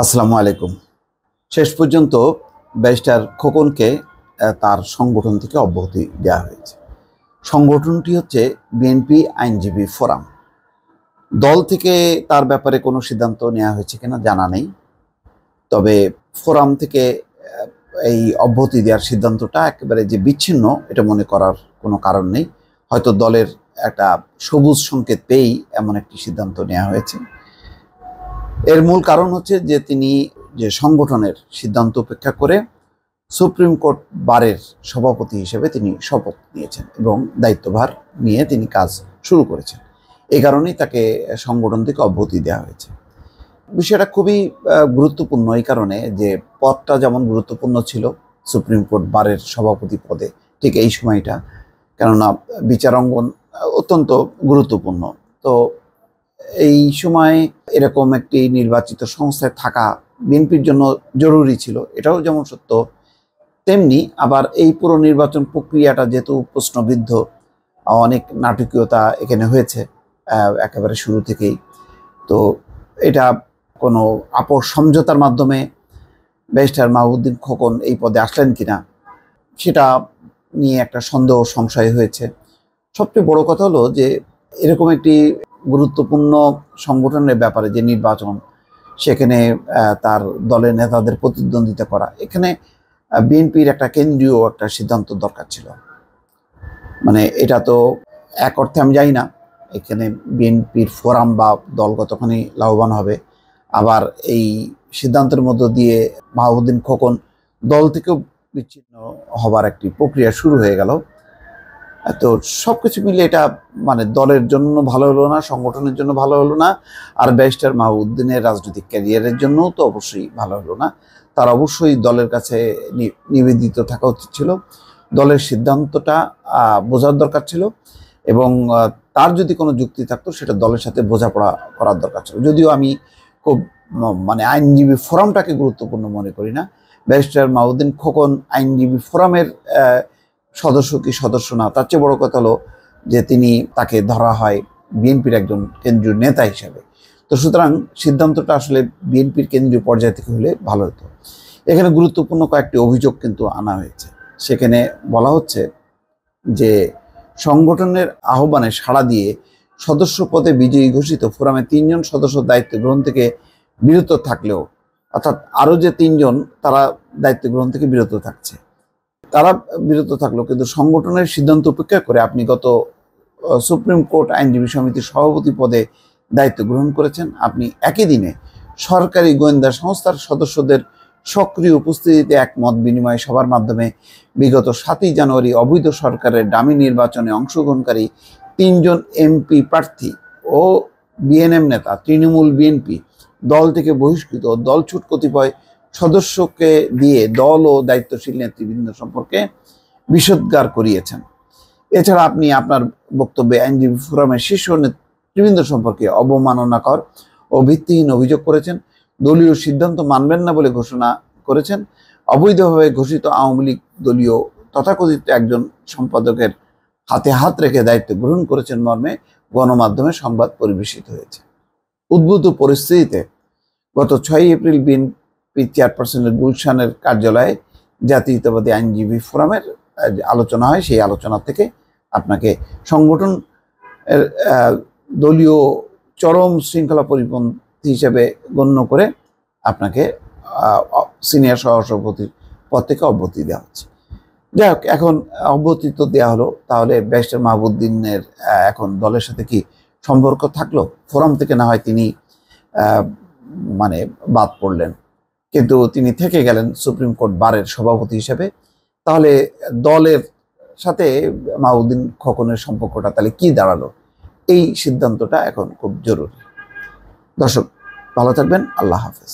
আসসালামু আলাইকুম। শেষ পর্যন্ত ব্যারিস্টার খোকনকে তার সংগঠন থেকে অব্যাহতি দেওয়া হয়েছে। সংগঠনটি হচ্ছে বিএনপি আইনজীবী ফোরাম। দল থেকে তার ব্যাপারে কোনো সিদ্ধান্ত নেওয়া হয়েছে কিনা জানা নেই। তবে ফোরাম থেকে এই অব্যাহতি দেওয়ার সিদ্ধান্তটা একেবারে যে বিচ্ছিন্ন এটা মনে করার কোনো কারণ নেই। হয়তো দলের একটা সবুজ সংকেত পেয়েই এমন একটি সিদ্ধান্ত নেওয়া হয়েছে। এর মূল কারণ হচ্ছে যে তিনি যে সংগঠনের সিদ্ধান্ত উপেক্ষা করে সুপ্রিম কোর্ট বারের সভাপতি হিসেবে তিনি শপথ নিয়েছেন এবং দায়িত্বভার নিয়ে তিনি কাজ শুরু করেছেন। এই কারণেই তাকে সংগঠন থেকে অব্যাহতি দেওয়া হয়েছে। বিষয়টা খুবই গুরুত্বপূর্ণ এই কারণে যে পদটা যেমন গুরুত্বপূর্ণ ছিল সুপ্রিম কোর্ট বারের সভাপতি পদে, ঠিক এই সময়টা, কেননা বিচার অঙ্গন অত্যন্ত গুরুত্বপূর্ণ। তো এই সময় এরকম একটি নির্বাচিত সংস্থায় থাকা বিএনপির জন্য জরুরি ছিল, এটাও যেমন সত্য। তেমনি আবার এই পুরো নির্বাচন প্রক্রিয়াটা যেহেতু প্রশ্নবিদ্ধ, অনেক নাটকীয়তা এখানে হয়েছে একেবারে শুরু থেকেই। তো এটা কোনো আপোষ সমঝোতার মাধ্যমে ব্যারিস্টার মাহবুবউদ্দিন খোকন এই পদে আসলেন কিনা সেটা নিয়ে একটা সন্দেহ সংশয় হয়েছে। সবচেয়ে বড় কথা হলো যে এরকম একটি গুরুত্বপূর্ণ সংগঠনের ব্যাপারে যে নির্বাচন, সেখানে তার দলের নেতাদের প্রতিদ্বন্দ্বিতা করা, এখানে বিএনপির একটা কেন্দ্রীয় একটা সিদ্ধান্ত দরকার ছিল। মানে এটা তো এক অর্থে আমি জানি না এখানে বিএনপির ফোরাম বা দল কতখানি লাভবান হবে। আবার এই সিদ্ধান্তের মধ্য দিয়ে মাহবুবউদ্দিন খোকন দল থেকেও বিচ্ছিন্ন হবার একটি প্রক্রিয়া শুরু হয়ে গেল। তো সব কিছু মিলে এটা মানে দলের জন্য ভালো হলো না, সংগঠনের জন্য ভালো হলো না, আর ব্যারিস্টার মাহবুবউদ্দিনের রাজনৈতিক ক্যারিয়ারের জন্যও তো অবশ্যই ভালো হলো না। তার অবশ্যই দলের কাছে নিবেদিত থাকা উচিত ছিল, দলের সিদ্ধান্তটা বোঝার দরকার ছিল, এবং তার যদি কোনো যুক্তি থাকতো সেটা দলের সাথে বোঝাপড়া করার দরকার ছিল। যদিও আমি খুব মানে আইনজীবী ফোরামটাকে গুরুত্বপূর্ণ মনে করি না। ব্যারিস্টার মাহবুবউদ্দিন খোকন আইনজীবী ফোরামের সদস্য কি সদস্য না, তার চেয়ে বড় কথা হলো যে তাকে ধরা হয় বিএনপির একজন কেন্দ্রীয় নেতা হিসাবে। তো সুতরাং সিদ্ধান্তটা আসলে বিএনপির কেন্দ্রীয় পর্যায় থেকে হলে ভালো হতো। এখানে গুরুত্বপূর্ণ কয়েকটি অভিযোগ কিন্তু আনা হয়েছে। সেখানে বলা হচ্ছে যে সংগঠনের আহ্বানে সাড়া দিয়ে সদস্য পদে বিজয়ী ঘোষিত ফোরামে 3 জন সদস্য দায়িত্ব গ্রহণ থেকে বিরত থাকলেও, অর্থাৎ আরও যে 3 জন তারা দায়িত্ব গ্রহণ থেকে বিরত থাকছে, তারা বিরত থাকলো, কিন্তু সংগঠনের সিদ্ধান্ত উপেক্ষা করে আপনি গত সুপ্রিম কোর্ট আইনজীবী সমিতির সভাপতি পদে দায়িত্ব গ্রহণ করেছেন। আপনি একই দিনে সরকারি গোয়েন্দা সংস্থার সদস্যদের সক্রিয় উপস্থিতিতে এক মত বিনিময় সভার মাধ্যমে বিগত 7ই জানুয়ারি অবৈধ সরকারের ডামি নির্বাচনে অংশগ্রহণকারী 3 জন এমপি প্রার্থী ও বিএনএম নেতা, তৃণমূল বিএনপি দল থেকে বহিষ্কৃত দলছুট কতিপয় সদস্যকে দিয়ে দল ও দায়িত্বশীল নেতৃবৃন্দ সম্পর্কে বিষোদ্গার করিয়েছেন। এছাড়া আপনি আপনার বক্তব্যে আইনজীবী ফোরামের শীর্ষ নেতৃবৃন্দ সম্পর্কে অবমাননাকর ও ভিত্তিহীন অভিযোগ করেছেন, দলীয় সিদ্ধান্ত মানবেন না বলে ঘোষণা করেছেন, অবৈধভাবে ঘোষিত আওয়ামী লীগ দলীয় তথাকথিত একজন সম্পাদকের হাতে হাত রেখে দায়িত্ব গ্রহণ করেছেন মর্মে গণমাধ্যমে সংবাদ পরিবেশিত হয়েছে। উদ্ভূত পরিস্থিতিতে গত 6 এপ্রিল বিএনপি চেয়ারপারসনের গুলশানের কার্যালয়ে জাতীয়তাবাদী আইনজীবী ফোরামের আলোচনা হয়। সেই আলোচনা থেকে আপনাকে সংগঠন দলীয় চরম শৃঙ্খলা পরিপন্থী হিসেবে গণ্য করে আপনাকে সিনিয়র সহসভাপতির পদ থেকে অব্যাহতি দেওয়া হচ্ছে। যাই হোক, এখন অব্যাহতি তো দেওয়া হলো, তাহলে ব্যারিস্টার মাহবুবউদ্দিনের এখন দলের সাথে কি সম্পর্ক থাকলো? ফোরাম থেকে না হয় তিনি মানে বাদ পড়লেন, কিন্তু তিনি থেকে গেলেন সুপ্রিম কোর্ট বারের সভাপতি হিসেবে। তাহলে দলের সাথে মাহবুবউদ্দিন খোকনের সম্পর্কটা তাহলে কি দাঁড়ালো? এই সিদ্ধান্তটা এখন খুব জরুরি। দর্শক, ভালো থাকবেন। আল্লাহ হাফেজ।